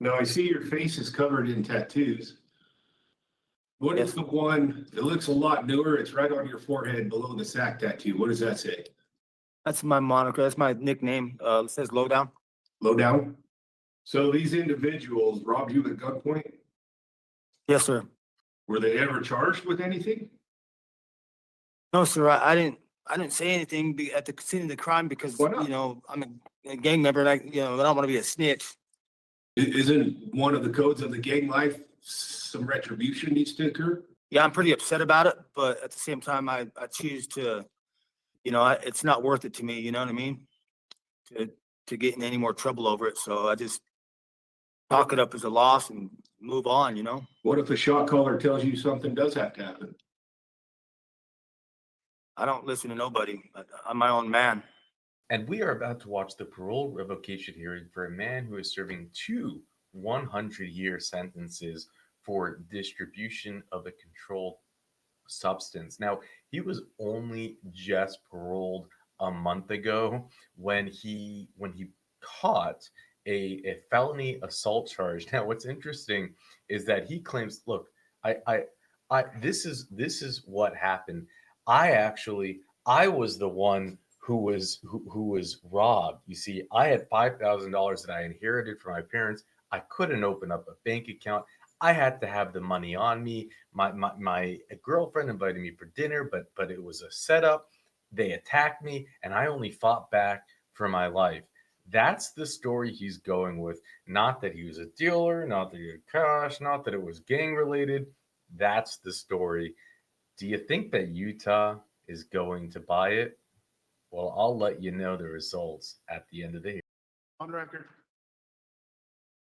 Now I see your face is covered in tattoos. What is the one that looks a lot newer? It's right on your forehead below the sack tattoo. What does that say? That's my moniker. That's my nickname. It says Lowdown. Lowdown? So these individuals robbed you at gunpoint? Yes, sir. Were they ever charged with anything? No, sir. I didn't say anything at the scene of the crime because Why not? I'm a gang member. And I don't want to be a snitch. Isn't one of the codes of the gang life some retribution needs to occur? Yeah, I'm pretty upset about it, but at the same time, I choose to, it's not worth it to me. You know what I mean? To get in any more trouble over it. So I just chalk it up as a loss and move on. What if a shot caller tells you something does have to happen? I don't listen to nobody. I'm my own man. And we are about to watch the parole revocation hearing for a man who is serving 2 100-year sentences for distribution of a controlled substance. Now, he was only just paroled a month ago when he caught a felony assault charge. Now, what's interesting is that he claims, look, this is what happened. I was the one who was robbed. You see, I had $5,000 that I inherited from my parents. I couldn't open up a bank account. I had to have the money on me. My girlfriend invited me for dinner, but it was a setup. They attacked me, and I only fought back for my life. That's the story he's going with. Not that he was a dealer, not that he had cash, not that it was gang related. That's the story. Do you think that Utah is going to buy it? Well, I'll let you know the results at the end of the hearing. On record.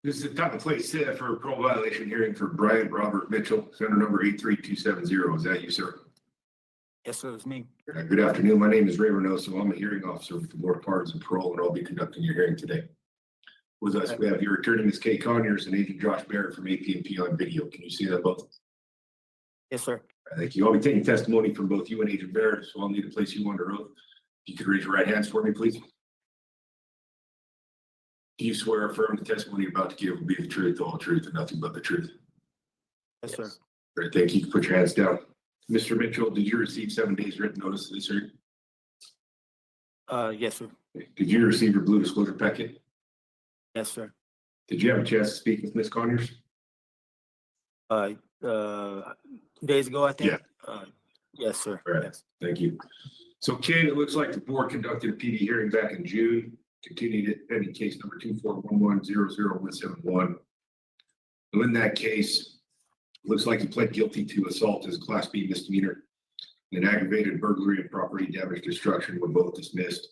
This is the time and place set for a parole violation hearing for Bryant Robert Mitchell, Center number 83270. Is that you, sir? Yes, sir. It's me. Good afternoon. My name is Ray Reynoso. I'm a hearing officer with the Board of Pardons and Parole, and I'll be conducting your hearing today. With us, we have your attorney, Ms. Kay Conyers, and Agent Josh Barrett from APMP on video. Can you see them both? Yes, sir. Thank you. I'll be taking testimony from both you and Agent Barrett, so I'll need to place you under oath. If you could raise your right hands for me, please. Do you swear or affirm the testimony you're about to give will be the truth, the whole truth, and nothing but the truth? Yes, sir. Great, thank you. You can put your hands down. Mr. Mitchell, did you receive 7 days written notice of this hearing? Yes, sir. Did you receive your blue disclosure packet? Yes, sir. Did you have a chance to speak with Ms. Conyers? 2 days ago, I think. Yeah. Yes, sir. Right. Yes. Thank you. So, Ken, it looks like the board conducted a PD hearing back in June, continued it pending case number 241100171. So in that case, it looks like he pled guilty to assault as a Class B misdemeanor, and aggravated burglary and property damage destruction were both dismissed.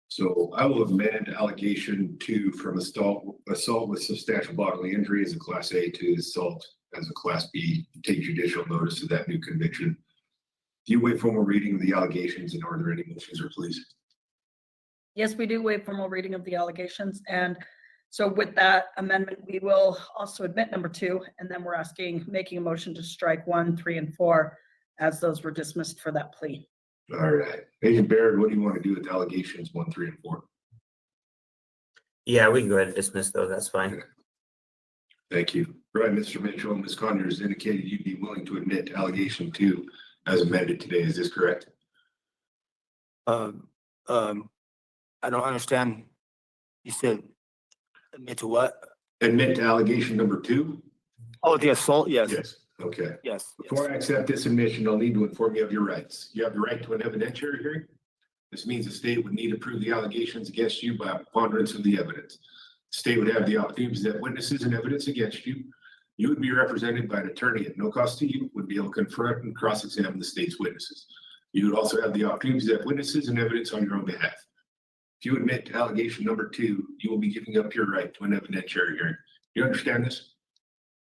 So I will amend allegation 2 from assault with substantial bodily injury as a Class A to assault as a Class B. Take judicial notice of that new conviction. Do you waive formal reading of the allegations, and are there any motions or pleas? Yes, we do waive formal reading of the allegations. And so with that amendment, we will also admit number 2, and then we're making a motion to strike 1, 3, and 4 as those were dismissed for that plea. All right. Agent Barrett, what do you want to do with allegations 1, 3, and 4? Yeah, we can go ahead and dismiss those. That's fine. Okay. Thank you. Right, Mr. Mitchell, Ms. Conyers indicated you'd be willing to admit allegation 2 as amended today. Is this correct? I don't understand. You said admit to what? Admit to allegation number 2? Oh, the assault. Yes. Yes. Okay. Yes. Before I accept this admission, I'll need to inform you of your rights. You have the right to an evidentiary hearing. This means the state would need to prove the allegations against you by a preponderance of the evidence. The state would have the opportunity to present witnesses and evidence against you. You would be represented by an attorney at no cost to you, would be able to confront and cross-examine the state's witnesses. You would also have the opportunity to present witnesses and evidence on your own behalf. If you admit to allegation number 2, you will be giving up your right to an evidentiary hearing. Do you understand this?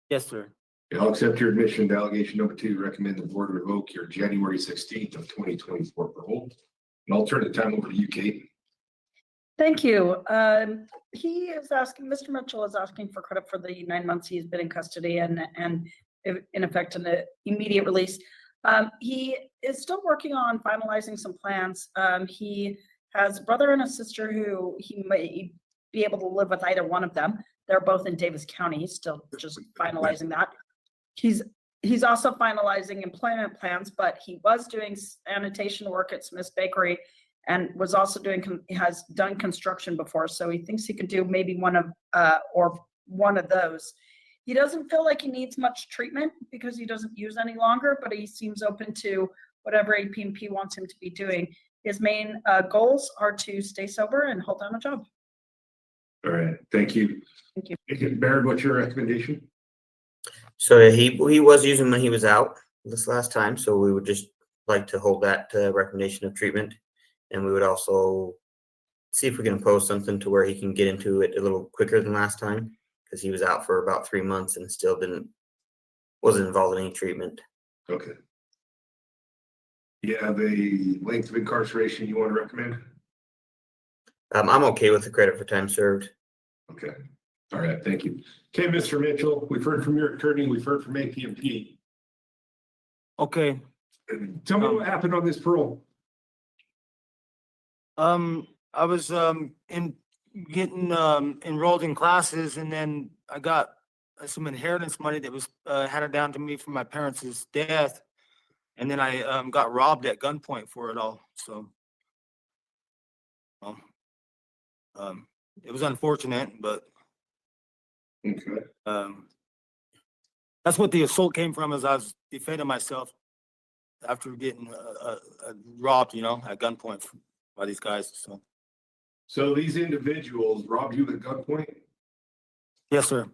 Yes, sir. I'll accept your admission to allegation number 2. Recommend the board revoke your January 16th of 2024 parole. And I'll turn the time over to you, Kate. Thank you. He is asking, Mr. Mitchell is asking for credit for the 9 months he's been in custody and in effect an immediate release. He is still working on finalizing some plans. He has a brother and a sister who he may be able to live with either one of them. They're both in Davis County. He's still just finalizing that. He's also finalizing employment plans, but he was doing sanitation work at Smith's Bakery and was also has done construction before. So he thinks he could do maybe one of those. He doesn't feel like he needs much treatment because he doesn't use any longer, but he seems open to whatever AP&P wants him to be doing. His main goals are to stay sober and hold down a job. All right, thank you. Thank you. Okay, Baird, what's your recommendation? So he was using when he was out this last time, so we would just like to hold that recommendation of treatment. And we would also see if we can impose something to where he can get into it a little quicker than last time, because he was out for about 3 months and still wasn't involved in any treatment. Okay. You have a length of incarceration you want to recommend? I'm okay with the credit for time served. Okay. All right, thank you. Okay, Mr. Mitchell, we've heard from your attorney, we've heard from AP&P. Okay. Tell me what happened on this parole. I was getting enrolled in classes, and then I got some inheritance money that was handed down to me from my parents' death, and then I got robbed at gunpoint for it all. So it was unfortunate, but Okay. that's what the assault came from, as I was defending myself after getting robbed, at gunpoint by these guys. So these individuals robbed you at gunpoint? Yes, sir.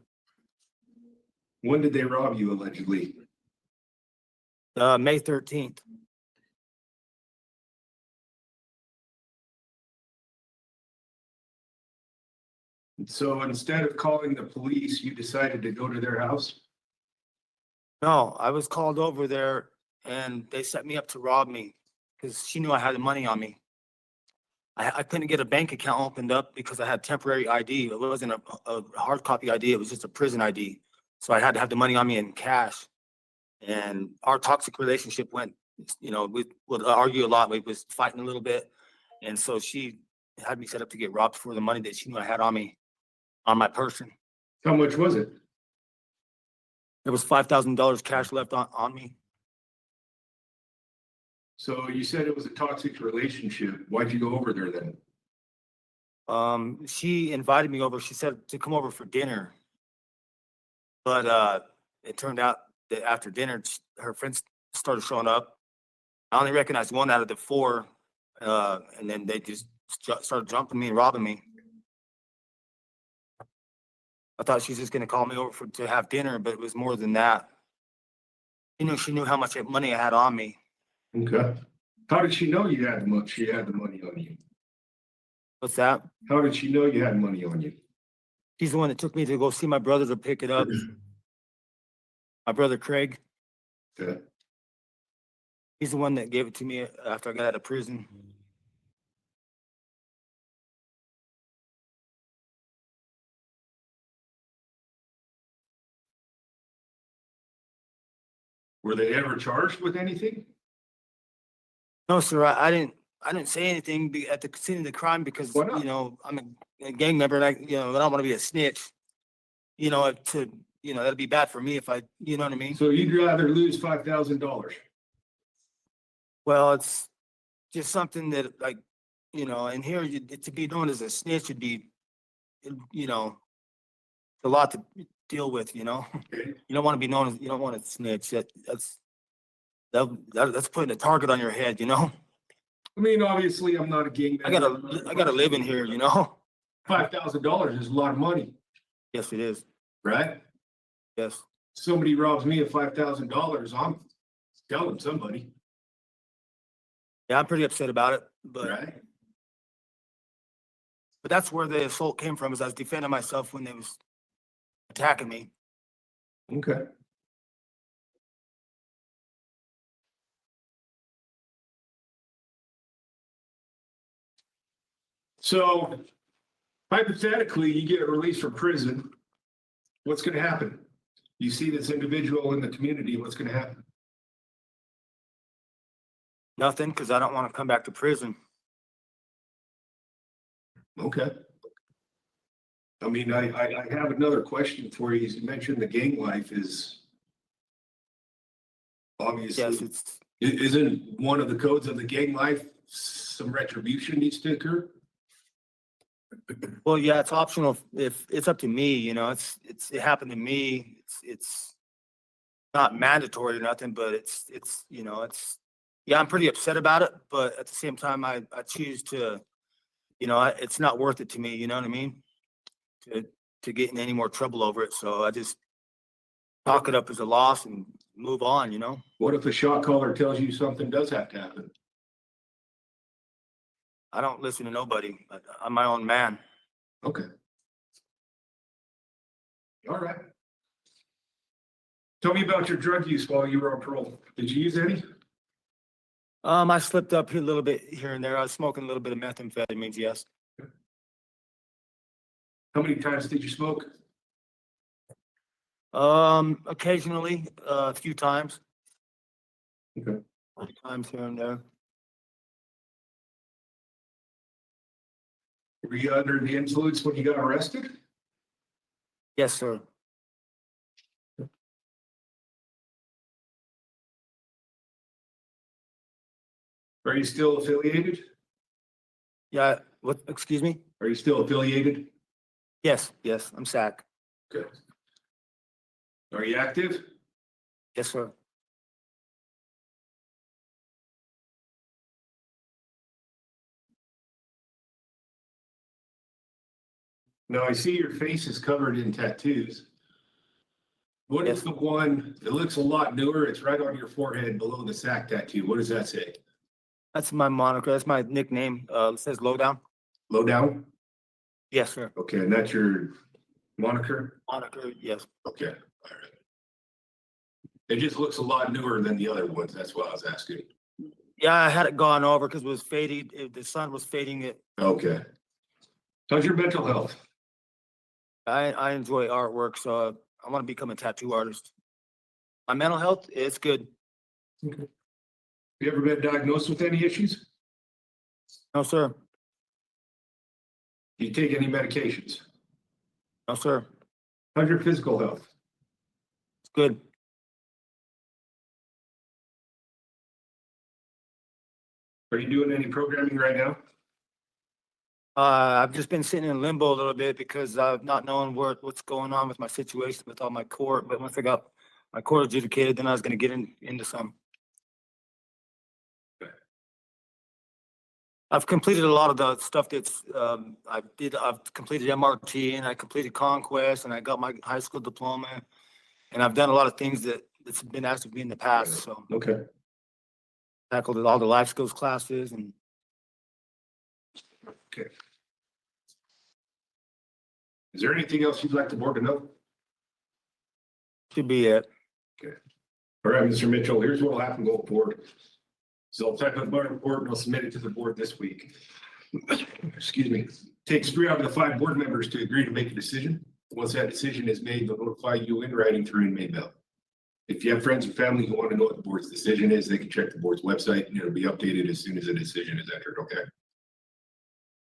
When did they rob you allegedly? May 13th. So instead of calling the police, you decided to go to their house? No, I was called over there and they set me up to rob me because she knew I had the money on me. I couldn't get a bank account opened up because I had temporary ID. It wasn't a hard copy ID. It was just a prison ID. So I had to have the money on me in cash. And our toxic relationship went, we would argue a lot. We was fighting a little bit. And so she had me set up to get robbed for the money that she knew I had on me, on my person. How much was it? There was $5,000 cash left on me. So you said it was a toxic relationship. Why'd you go over there then? She invited me over. She said to come over for dinner. But it turned out that after dinner, her friends started showing up. I only recognized one out of the four. And then they just started jumping me and robbing me. I thought she was just gonna call me over to have dinner, but it was more than that. She knew how much money I had on me. Okay. How did she know you had the money? She had the money on you. What's that? How did she know you had money on you? She's the one that took me to go see my brother to pick it up. My brother Craig. Okay. He's the one that gave it to me after I got out of prison. Were they ever charged with anything? No, sir, I didn't say anything at the scene of the crime because, Why not? I'm a gang member and I don't want to be a snitch. That'd be bad for me if I, you know what I mean? So you'd rather lose $5,000? Well, it's just something that in here, to be known as a snitch would be, a lot to deal with, Okay. You don't want to be known as, you don't want to snitch. That's putting a target on your head, I mean, obviously, I'm not a gang I member. gotta live in here, $5,000 is a lot of money, Yes, it is. right? Yes. Somebody robs me of $5,000, I'm telling somebody, Yeah, I'm pretty upset about it, but right? that's where the assault came from, is I was defending myself when they was attacking me. Okay. So hypothetically, you get released from prison. What's going to happen? You see this individual in the community, what's going to happen? Nothing, because I don't want to come back to prison. Okay. I mean, I have another question for you. You mentioned the gang life is obviously, Yes, it's, isn't one of the codes of the gang life, some retribution needs to occur? well, yeah, it's optional if it's up to me, you know, it happened to me. It's not mandatory or nothing, but you know, yeah, I'm pretty upset about it, but at the same time, I choose to, you know, it's not worth it to me, you know what I mean? To get in any more trouble over it. So I just chalk it up as a loss and move on, you know? What if a shot caller tells you something does have to happen? I don't listen to nobody. I'm my own man. Okay. All right. Tell me about your drug use while you were on parole. Did you use any? I slipped up here a little bit here and there. I was smoking a little bit of methamphetamines, yes. How many times did you smoke? Occasionally, a few times. Okay. Times here and there. Were you under the influence when you got arrested? Yes, sir. Are you still affiliated? Yeah, what, excuse me? Are you still affiliated? Yes, I'm SAC. Okay. Are you active? Yes, sir. Now I see your face is covered in tattoos. What is Yes. the one that looks a lot newer? It's right on your forehead below the sack tattoo. What does that say? That's my moniker. That's my nickname. It says Lowdown. Low down? Yes, sir. Okay, and that's your moniker? Moniker, yes. Okay, all right. It just looks a lot newer than the other ones. That's why I was asking. Yeah, I had it gone over because it was fading. The sun was fading it. Okay. How's your mental health? I enjoy artwork, so I want to become a tattoo artist. My mental health, it's good. Okay. Have you ever been diagnosed with any issues? No, sir. Do you take any medications? No, sir. How's your physical health? It's good. Are you doing any programming right now? I've just been sitting in limbo a little bit because I've not knowing what's going on with my situation with all my court. But once I got my court adjudicated, then I was going to get into some. I've completed a lot of the stuff that's I've completed MRT and I completed Conquest and I got my high school diploma and I've done a lot of things that's been asked of me in the past. So Okay. tackled all the life skills classes and Okay. Is there anything else you'd like the board to know? should be it. All right, Mr. Mitchell, here's what will happen going forward. So I'll type up my report and I'll submit it to the board this week. Excuse me. Takes 3 out of the 5 board members to agree to make a decision. Once that decision is made, they'll notify you in writing through inmate mail. If you have friends or family who want to know what the board's decision is, they can check the board's website and it'll be updated as soon as a decision is entered, okay?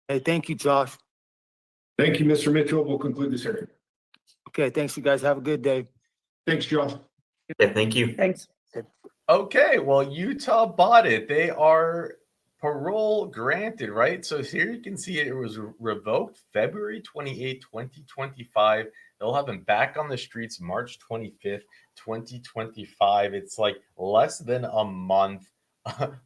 Hey, thank you, Josh. Thank you, Mr. Mitchell. We'll conclude this hearing. Okay, thanks, you guys. Have a good day. Thanks, Josh. Okay, thank you. Thanks. Okay, well, Utah bought it. They are parole granted, right? So here you can see it was revoked February 28, 2025. They'll have him back on the streets March 25th, 2025. It's like less than a month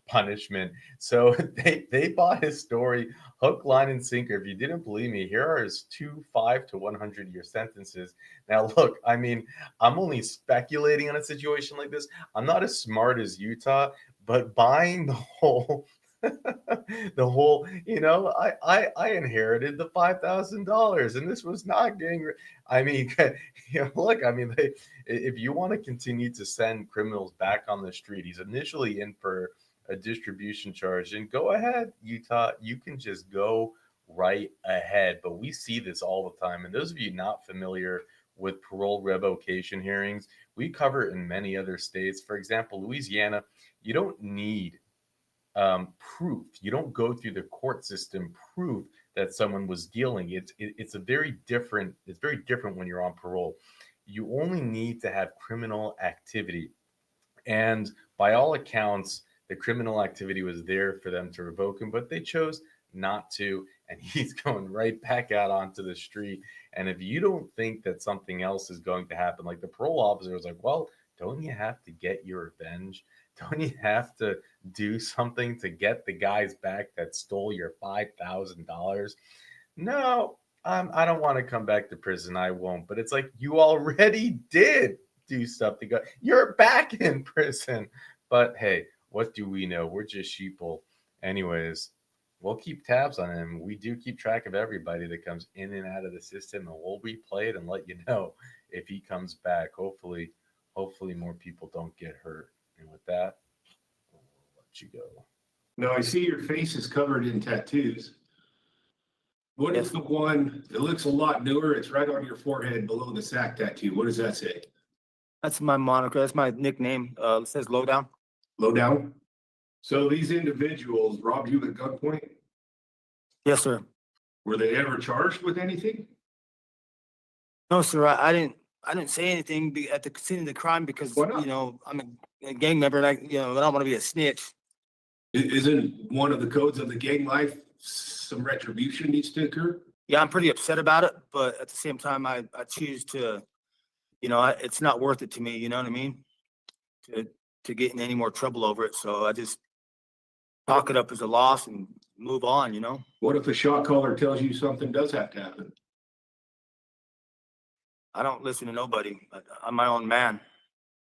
punishment. So they bought his story hook, line, and sinker. If you didn't believe me, here are his 2 5 to 100-year sentences. Now, look, I mean, I'm only speculating on a situation like this. I'm not as smart as Utah, but buying the whole you know, I inherited the $5,000 and this was not getting I mean, you know, look, I mean, if you want to continue to send criminals back on the street, he's initially in for a distribution charge, and go ahead, Utah, you can just go right ahead. But we see this all the time, and those of you not familiar with parole revocation hearings, we cover it in many other states. For example, Louisiana, you don't need proof. You don't go through the court system proof that someone was dealing. It's very different when you're on parole. You only need to have criminal activity. And by all accounts, the criminal activity was there for them to revoke him, but they chose not to. And he's going right back out onto the street. And if you don't think that something else is going to happen, like the parole officer was like, well, don't you have to get your revenge? Don't you have to do something to get the guys back that stole your $5,000? No, I don't want to come back to prison. I won't. But it's like, you already did do stuff to go. You're back in prison. But hey, what do we know? We're just sheeple. Anyways, we'll keep tabs on him. We do keep track of everybody that comes in and out of the system, and we'll replay it and let you know if he comes back. Hopefully more people don't get hurt. And with that, we'll let you go. Now, I see your face is covered in tattoos. What is the one that looks a lot newer? It's right on your forehead below the sack tattoo. What does that say? That's my moniker. That's my nickname. It says Lowdown. Low down? So these individuals robbed you at gunpoint? Yes, sir. Were they ever charged with anything? No, sir. I didn't say anything at the scene of the crime because, Why not? you know, I'm a gang member and I don't want to be a snitch. Isn't one of the codes of the gang life some retribution needs to occur? Yeah, I'm pretty upset about it, but at the same time, I choose to, it's not worth it to me. You know what I mean? To get in any more trouble over it. So I just chalk it up as a loss and move on, What if a shot caller tells you something does have to happen? I don't listen to nobody. I'm my own man.